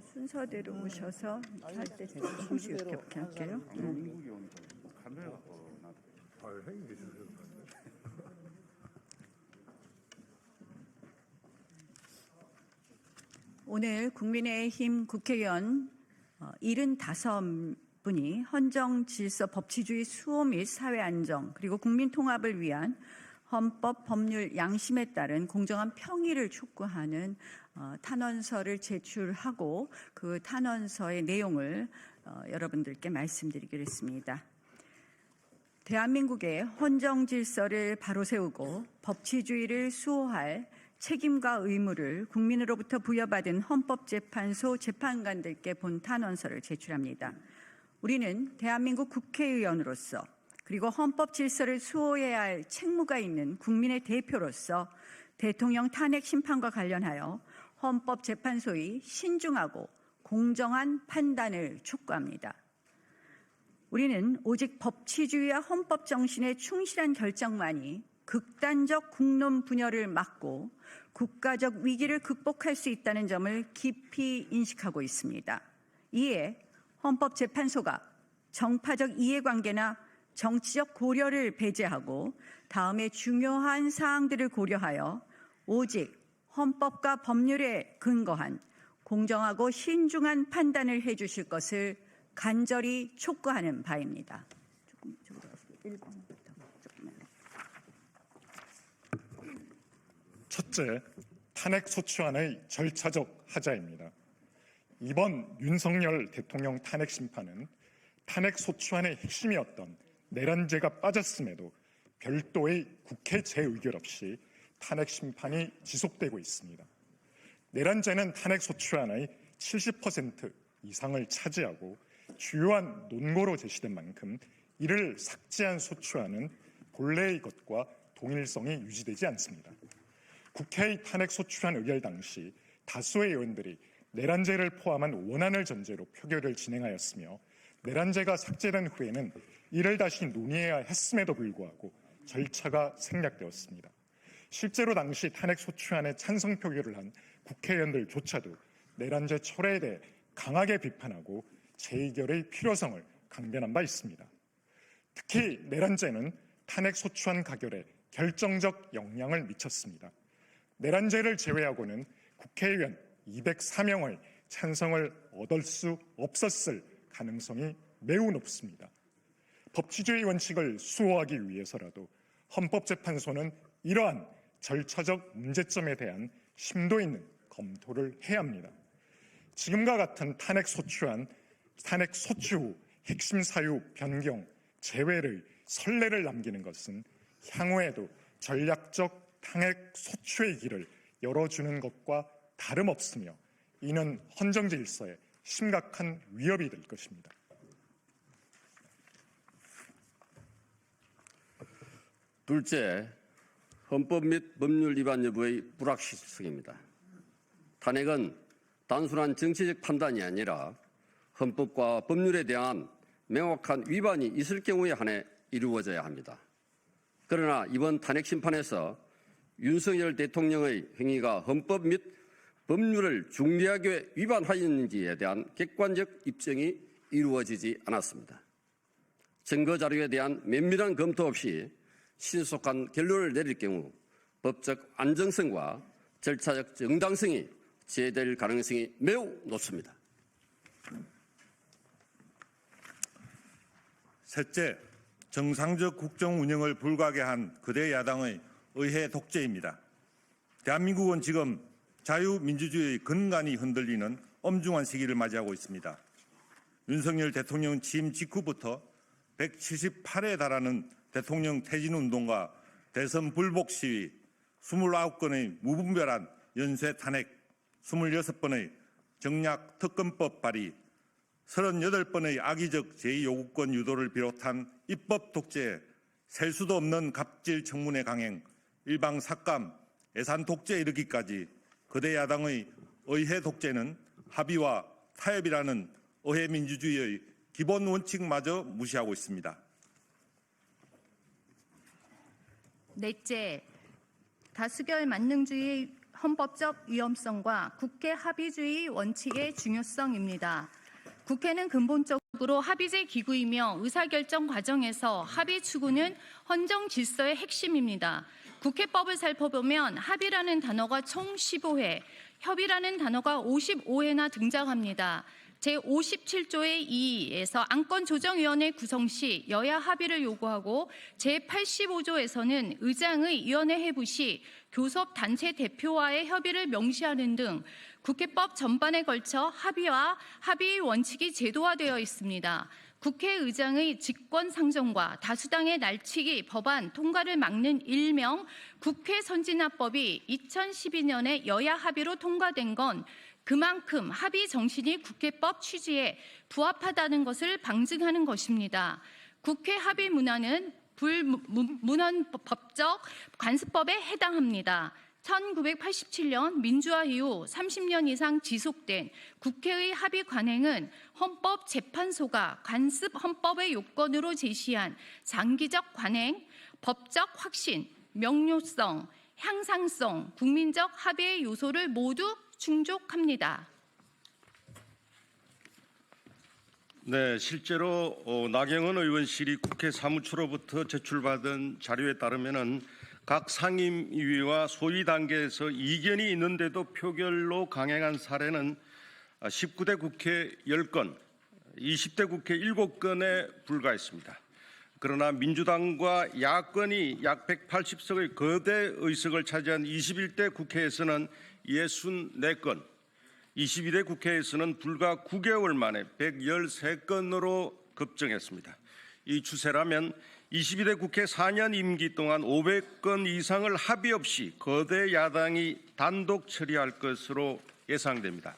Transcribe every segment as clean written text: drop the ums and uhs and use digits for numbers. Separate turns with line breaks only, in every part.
순서대로 오셔서 할 때 제가 잠시 이렇게 할게요. 오늘 국민의힘 국회의원 75분이 헌정질서 법치주의 수호 및 사회안정 그리고 국민통합을 위한 헌법 법률 양심에 따른 공정한 평의를 촉구하는 탄원서를 제출하고 그 탄원서의 내용을 여러분들께 말씀드리기로 했습니다. 대한민국의 헌정질서를 바로 세우고 법치주의를 수호할 책임과 의무를 국민으로부터 부여받은 헌법재판소 재판관들께 본 탄원서를 제출합니다. 우리는 대한민국 국회의원으로서 그리고 헌법 질서를 수호해야 할 책무가 있는 국민의 대표로서 대통령 탄핵 심판과 관련하여 헌법재판소의 신중하고 공정한 판단을 촉구합니다. 우리는 오직 법치주의와 헌법 정신에 충실한 결정만이 극단적 국론 분열을 막고 국가적 위기를 극복할 수 있다는 점을 깊이 인식하고 있습니다. 이에 헌법재판소가 정파적 이해관계나 정치적 고려를 배제하고 다음의 중요한 사항들을 고려하여 오직 헌법과 법률에 근거한 공정하고 신중한 판단을 해주실 것을 간절히 촉구하는 바입니다.
첫째, 탄핵소추안의 절차적 하자입니다. 이번 윤석열 대통령 탄핵 심판은 탄핵소추안의 핵심이었던 내란죄가 빠졌음에도 별도의 국회 재의결 없이 탄핵 심판이 지속되고 있습니다. 내란죄는 탄핵소추안의 70% 이상을 차지하고 주요한 논거로 제시된 만큼 이를 삭제한 소추안은 본래의 것과 동일성이 유지되지 않습니다. 국회의 탄핵소추안 의결 당시 다수의 의원들이 내란죄를 포함한 원안을 전제로 표결을 진행하였으며 내란죄가 삭제된 후에는 이를 다시 논의해야 했음에도 불구하고 절차가 생략되었습니다. 실제로 당시 탄핵소추안에 찬성 표결을 한 국회의원들조차도 내란죄 철회에 대해 강하게 비판하고 재의결의 필요성을 강변한 바 있습니다. 특히 내란죄는 탄핵소추안 가결에 결정적 영향을 미쳤습니다. 내란죄를 제외하고는 국회의원 204명의 찬성을 얻을 수 없었을 가능성이 매우 높습니다. 법치주의 원칙을 수호하기 위해서라도 헌법재판소는 이러한 절차적 문제점에 대한 심도 있는 검토를 해야 합니다. 지금과 같은 탄핵소추 후 핵심 사유 변경, 제외의 선례를 남기는 것은 향후에도 전략적 탄핵소추의 길을 열어주는 것과 다름없으며 이는 헌정질서에 심각한 위협이 될 것입니다.
둘째, 헌법 및 법률 위반 여부의 불확실성입니다. 탄핵은 단순한 정치적 판단이 아니라 헌법과 법률에 대한 명확한 위반이 있을 경우에 한해 이루어져야 합니다. 그러나 이번 탄핵 심판에서 윤석열 대통령의 행위가 헌법 및 법률을 중대하게 위반하였는지에 대한 객관적 입증이 이루어지지 않았습니다. 증거 자료에 대한 면밀한 검토 없이 신속한 결론을 내릴 경우 법적 안정성과 절차적 정당성이 제외될 가능성이 매우 높습니다.
셋째, 정상적 국정 운영을 불가하게 한 거대 야당의 의회 독재입니다. 대한민국은 지금 자유민주주의의 근간이 흔들리는 엄중한 시기를 맞이하고 있습니다. 윤석열 대통령 취임 직후부터 178회에 달하는 대통령 퇴진운동과 대선 불복 시위, 29건의 무분별한 연쇄 탄핵, 26번의 정략 특검법 발의, 38번의 악의적 제2요구권 유도를 비롯한 입법 독재, 셀 수도 없는 갑질 청문회 강행, 일방 삭감, 예산 독재에 이르기까지 거대 야당의 의회 독재는 합의와 타협이라는 의회 민주주의의 기본 원칙마저 무시하고 있습니다.
넷째, 다수결 만능주의 헌법적 위험성과 국회 합의주의 원칙의 중요성입니다. 국회는 근본적으로 합의제 기구이며 의사결정 과정에서 합의 추구는 헌정 질서의 핵심입니다. 국회법을 살펴보면 합의라는 단어가 총 15회, 협의라는 단어가 55회나 등장합니다. 제57조의 2에서 안건조정위원회 구성 시 여야 합의를 요구하고 제85조에서는 의장의 위원회 회부 시 교섭단체 대표와의 협의를 명시하는 등 국회법 전반에 걸쳐 합의와 합의 원칙이 제도화되어 있습니다. 국회의장의 직권상정과 다수당의 날치기 법안 통과를 막는 일명 국회선진화법이 2012년에 여야 합의로 통과된 건 그만큼 합의 정신이 국회법 취지에 부합하다는 것을 방증하는 것입니다. 국회 합의 문화는 불문헌법적 관습법에 해당합니다. 1987년 민주화 이후 30년 이상 지속된 국회의 합의 관행은 헌법재판소가 관습 헌법의 요건으로 제시한 장기적 관행, 법적 확신, 명료성, 향상성, 국민적 합의의 요소를 모두 충족합니다.
네, 실제로 나경원 의원실이 국회 사무처로부터 제출받은 자료에 따르면은 각 상임위와 소위 단계에서 이견이 있는데도 표결로 강행한 사례는 19대 국회 10건, 20대 국회 7건에 불과했습니다. 그러나 민주당과 야권이 약 180석의 거대 의석을 차지한 21대 국회에서는 64건, 22대 국회에서는 불과 9개월 만에 113건으로 급증했습니다. 이 추세라면 22대 국회 4년 임기 동안 500건 이상을 합의 없이 거대 야당이 단독 처리할 것으로 예상됩니다.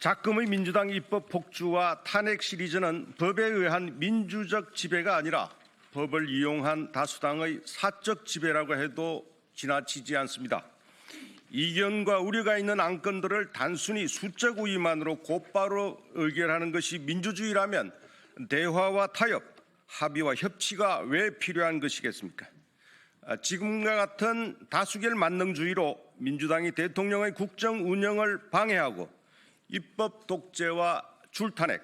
작금의 민주당 입법 폭주와 탄핵 시리즈는 법에 의한 민주적 지배가 아니라 법을 이용한 다수당의 사적 지배라고 해도 지나치지 않습니다. 이견과 우려가 있는 안건들을 단순히 수적 우위만으로 곧바로 의결하는 것이 민주주의라면 대화와 타협, 합의와 협치가 왜 필요한 것이겠습니까? 지금과 같은 다수결 만능주의로 민주당이 대통령의 국정 운영을 방해하고 입법 독재와 줄탄핵,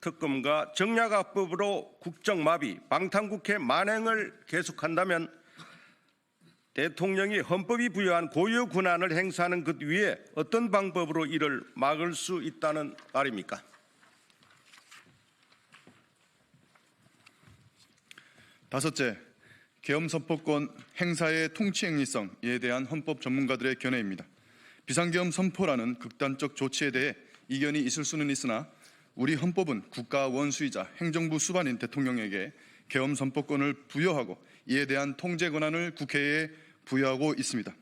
특검과 정략화법으로 국정마비, 방탄국회 만행을 계속한다면 대통령이 헌법이 부여한 고유 권한을 행사하는 것 위에 어떤 방법으로 이를 막을 수 있다는 말입니까?
다섯째, 계엄선포권 행사의 통치행위성에 대한 헌법 전문가들의 견해입니다. 비상계엄 선포라는 극단적 조치에 대해 이견이 있을 수는 있으나 우리 헌법은 국가 원수이자 행정부 수반인 대통령에게 계엄 선포권을 부여하고 이에 대한 통제 권한을 국회에 부여하고 있습니다.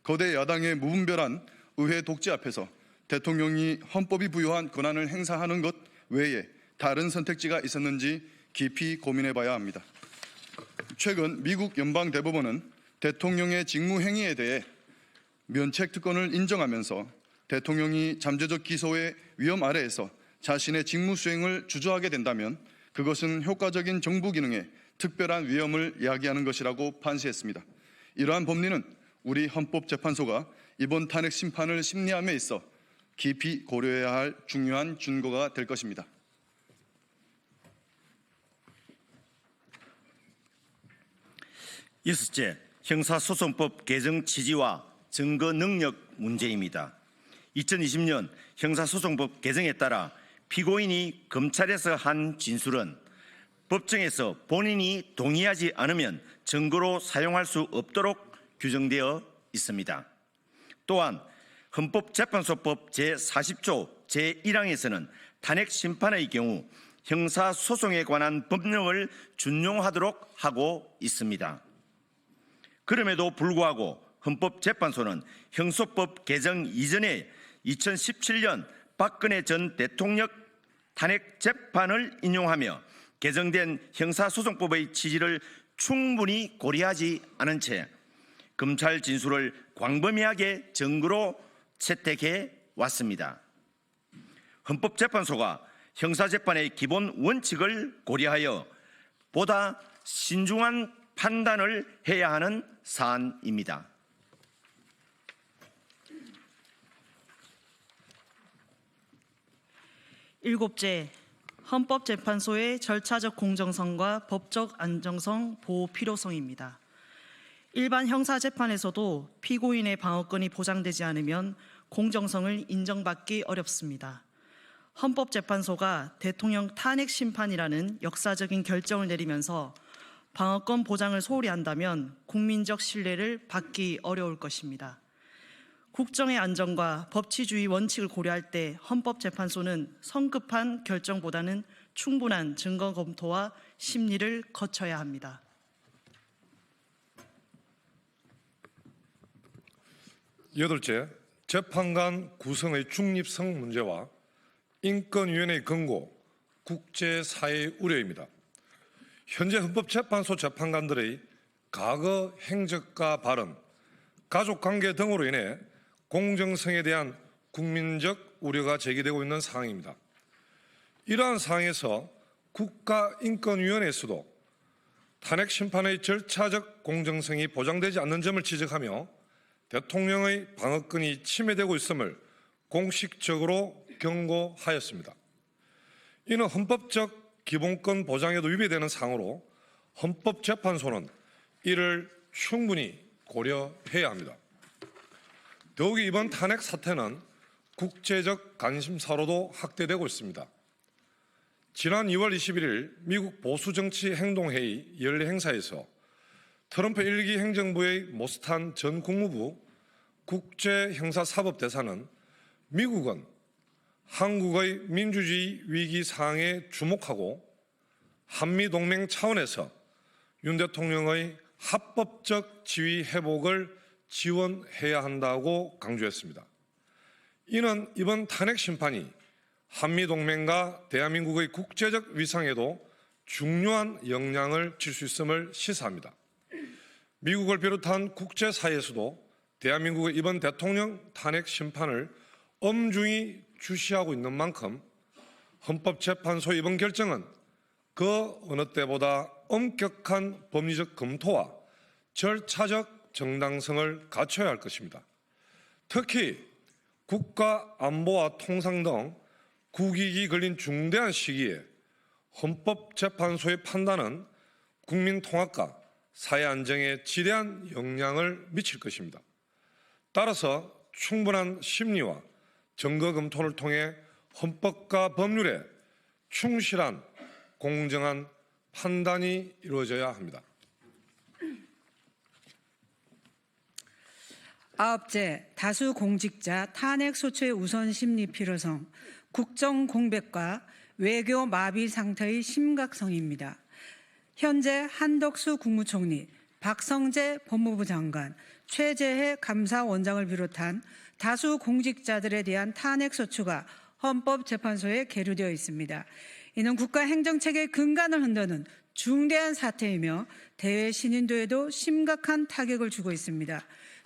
거대 야당의 무분별한 의회 독재 앞에서 대통령이 헌법이 부여한 권한을 행사하는 것 외에 다른 선택지가 있었는지 깊이 고민해 봐야 합니다. 최근 미국 연방대법원은 대통령의 직무행위에 대해 면책특권을 인정하면서 대통령이 잠재적 기소의 위험 아래에서 자신의 직무 수행을 주저하게 된다면 그것은 효과적인 정부 기능에 특별한 위험을 야기하는 것이라고 판시했습니다. 이러한 법리는 우리 헌법재판소가 이번 탄핵 심판을 심리함에 있어 깊이 고려해야 할 중요한 준거가 될 것입니다.
여섯째, 형사소송법 개정 취지와 증거 능력 문제입니다. 2020년 형사소송법 개정에 따라 피고인이 검찰에서 한 진술은 법정에서 본인이 동의하지 않으면 증거로 사용할 수 없도록 규정되어 있습니다. 또한 헌법재판소법 제40조 제1항에서는 탄핵 심판의 경우 형사소송에 관한 법령을 준용하도록 하고 있습니다. 그럼에도 불구하고 헌법재판소는 형소법 개정 이전에 2017년 박근혜 전 대통령 탄핵 재판을 인용하며 개정된 형사소송법의 취지를 충분히 고려하지 않은 채 검찰 진술을 광범위하게 증거로 채택해 왔습니다. 헌법재판소가 형사재판의 기본 원칙을 고려하여 보다 신중한 판단을 해야 하는 사안입니다.
일곱째, 헌법재판소의 절차적 공정성과 법적 안정성 보호 필요성입니다. 일반 형사재판에서도 피고인의 방어권이 보장되지 않으면 공정성을 인정받기 어렵습니다. 헌법재판소가 대통령 탄핵 심판이라는 역사적인 결정을 내리면서 방어권 보장을 소홀히 한다면 국민적 신뢰를 받기 어려울 것입니다. 국정의 안정과 법치주의 원칙을 고려할 때 헌법재판소는 성급한 결정보다는 충분한 증거 검토와 심리를 거쳐야 합니다.
여덟째, 재판관 구성의 중립성 문제와 인권위원회의 권고, 국제사회의 우려입니다. 현재 헌법재판소 재판관들의 과거 행적과 발언, 가족관계 등으로 인해 공정성에 대한 국민적 우려가 제기되고 있는 상황입니다. 이러한 상황에서 국가인권위원회에서도 탄핵 심판의 절차적 공정성이 보장되지 않는 점을 지적하며 대통령의 방어권이 침해되고 있음을 공식적으로 경고하였습니다. 이는 헌법적 기본권 보장에도 위배되는 사항으로 헌법재판소는 이를 충분히 고려해야 합니다. 더욱이 이번 탄핵 사태는 국제적 관심사로도 확대되고 있습니다. 지난 2월 21일 미국 보수정치행동회의 연례 행사에서 트럼프 1기 행정부의 모스탄 전 국무부 국제형사사법대사는 미국은 한국의 민주주의 위기 상황에 주목하고 한미동맹 차원에서 윤 대통령의 합법적 지위 회복을 지원해야 한다고 강조했습니다. 이는 이번 탄핵 심판이 한미동맹과 대한민국의 국제적 위상에도 중요한 영향을 줄 수 있음을 시사합니다. 미국을 비롯한 국제사회에서도 대한민국의 이번 대통령 탄핵 심판을 엄중히 주시하고 있는 만큼 헌법재판소의 이번 결정은 그 어느 때보다 엄격한 법리적 검토와 절차적 정당성을 갖춰야 할 것입니다. 특히 국가 안보와 통상 등 국익이 걸린 중대한 시기에 헌법재판소의 판단은 국민 통합과 사회 안정에 지대한 영향을 미칠 것입니다. 따라서 충분한 심리와 증거 검토를 통해 헌법과 법률에 충실한 공정한 판단이 이루어져야 합니다.
아홉째, 다수 공직자 탄핵 소추의 우선 심리 필요성, 국정 공백과 외교 마비 상태의 심각성입니다. 현재 한덕수 국무총리, 박성재 법무부 장관, 최재해 감사원장을 비롯한 다수 공직자들에 대한 탄핵 소추가 헌법재판소에 계류되어 있습니다. 이는 국가 행정체계의 근간을 흔드는 중대한 사태이며 대외 신인도에도 심각한 타격을 주고 있습니다.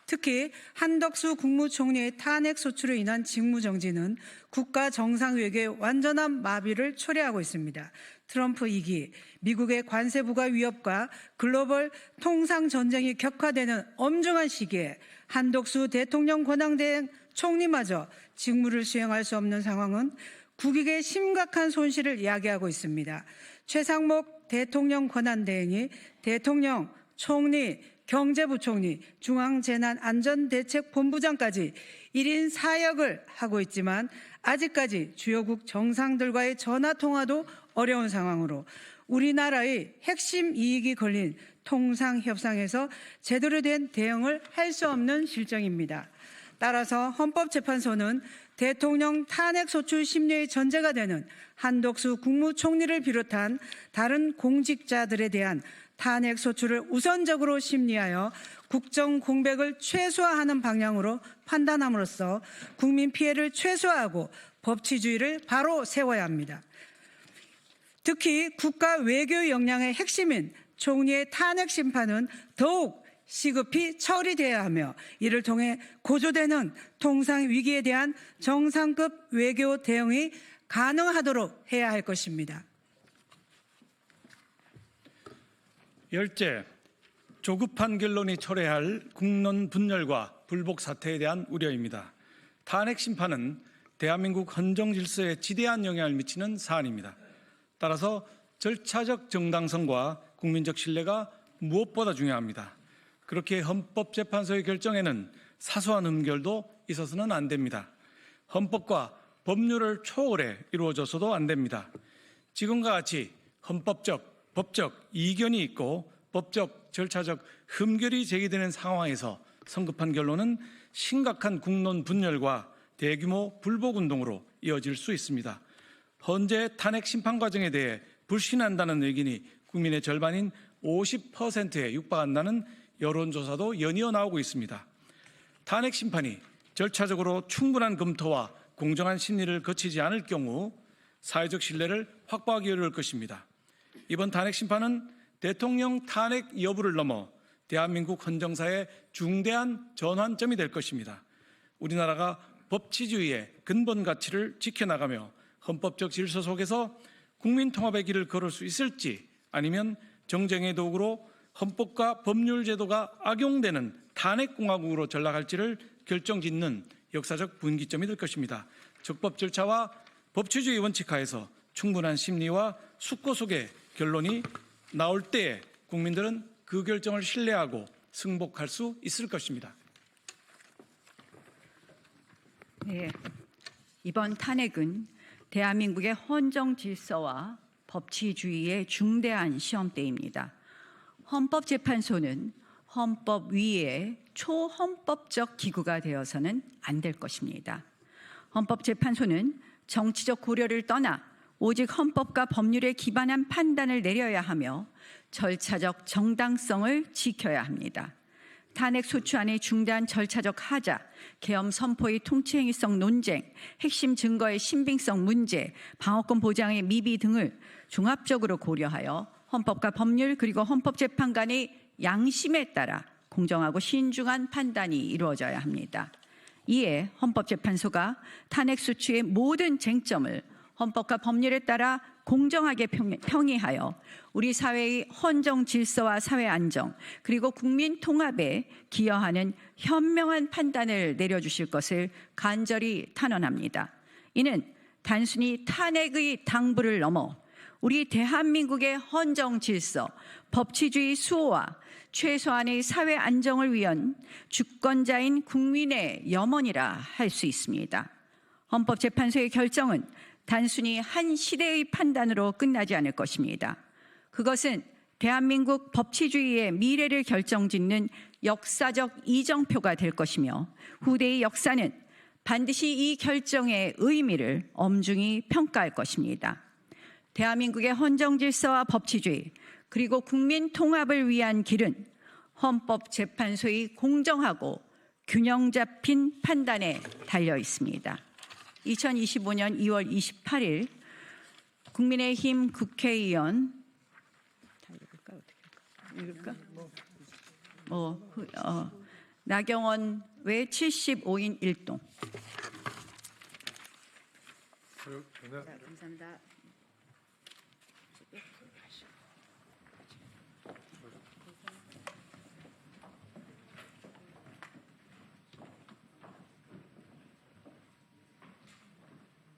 특히 한덕수 국무총리의 탄핵 소추로 인한 직무정지는 국가 정상외교의 완전한 마비를 초래하고 있습니다. 트럼프 2기, 미국의 관세 부과 위협과 글로벌 통상 전쟁이 격화되는 엄중한 시기에 한덕수 대통령 권한대행 총리마저 직무를 수행할 수 없는 상황은 국익에 심각한 손실을 야기하고 있습니다. 최상목 대통령 권한대행이 대통령, 총리, 경제부총리, 중앙재난안전대책본부장까지 1인 4역을 하고 있지만 아직까지 주요국 정상들과의 전화통화도 어려운 상황으로 우리나라의 핵심 이익이 걸린 통상협상에서 제대로 된 대응을 할 수 없는 실정입니다. 따라서 헌법재판소는 대통령 탄핵소추 심리의 전제가 되는 한덕수 국무총리를 비롯한 다른 공직자들에 대한 탄핵소추를 우선적으로 심리하여 국정 공백을 최소화하는 방향으로 판단함으로써 국민 피해를 최소화하고 법치주의를 바로 세워야 합니다. 특히 국가 외교 역량의 핵심인 총리의 탄핵 심판은 더욱 시급히 처리돼야 하며 이를 통해 고조되는 통상 위기에 대한 정상급 외교 대응이 가능하도록 해야 할 것입니다.
열째, 조급한 결론이 초래할 국론 분열과 불복 사태에 대한 우려입니다. 탄핵 심판은 대한민국 헌정 질서에 지대한 영향을 미치는 사안입니다. 따라서 절차적 정당성과 국민적 신뢰가 무엇보다 중요합니다. 그렇게 헌법재판소의 결정에는 사소한 흠결도 있어서는 안 됩니다. 헌법과 법률을 초월해 이루어져서도 안 됩니다. 지금과 같이 헌법적, 법적 이견이 있고 법적, 절차적 흠결이 제기되는 상황에서 성급한 결론은 심각한 국론 분열과 대규모 불복운동으로 이어질 수 있습니다. 헌재 탄핵 심판 과정에 대해 불신한다는 의견이 국민의 절반인 50%에 육박한다는 여론조사도 연이어 나오고 있습니다. 탄핵 심판이 절차적으로 충분한 검토와 공정한 심리를 거치지 않을 경우 사회적 신뢰를 확보하기 어려울 것입니다. 이번 탄핵 심판은 대통령 탄핵 여부를 넘어 대한민국 헌정사의 중대한 전환점이 될 것입니다. 우리나라가 법치주의의 근본 가치를 지켜나가며 헌법적 질서 속에서 국민 통합의 길을 걸을 수 있을지, 아니면 정쟁의 도구로 헌법과 법률 제도가 악용되는 탄핵공화국으로 전락할지를 결정짓는 역사적 분기점이 될 것입니다. 적법 절차와 법치주의 원칙하에서 충분한 심리와 숙고 속의 결론이 나올 때에 국민들은 그 결정을 신뢰하고 승복할 수 있을 것입니다.
네, 이번 탄핵은 대한민국의 헌정 질서와 법치주의의 중대한 시험대입니다. 헌법재판소는 헌법 위에 초헌법적 기구가 되어서는 안 될 것입니다. 헌법재판소는 정치적 고려를 떠나 오직 헌법과 법률에 기반한 판단을 내려야 하며 절차적 정당성을 지켜야 합니다. 탄핵 소추안의 중대한 절차적 하자, 계엄 선포의 통치행위성 논쟁, 핵심 증거의 신빙성 문제, 방어권 보장의 미비 등을 종합적으로 고려하여 헌법과 법률 그리고 헌법재판관의 양심에 따라 공정하고 신중한 판단이 이루어져야 합니다. 이에 헌법재판소가 탄핵 소추의 모든 쟁점을 헌법과 법률에 따라 공정하게 평의하여 우리 사회의 헌정 질서와 사회 안정 그리고 국민 통합에 기여하는 현명한 판단을 내려주실 것을 간절히 탄원합니다. 이는 단순히 탄핵의 당부를 넘어 우리 대한민국의 헌정 질서, 법치주의 수호와 최소한의 사회 안정을 위한 주권자인 국민의 염원이라 할 수 있습니다. 헌법재판소의 결정은 단순히 한 시대의 판단으로 끝나지 않을 것입니다. 그것은 대한민국 법치주의의 미래를 결정짓는 역사적 이정표가 될 것이며 후대의 역사는 반드시 이 결정의 의미를 엄중히 평가할 것입니다. 대한민국의 헌정 질서와 법치주의 그리고 국민 통합을 위한 길은 헌법재판소의 공정하고 균형 잡힌 판단에 달려 있습니다. 2025년 2월 28일 국민의힘 국회의원 나경원 외 75인 1동.
감사합니다.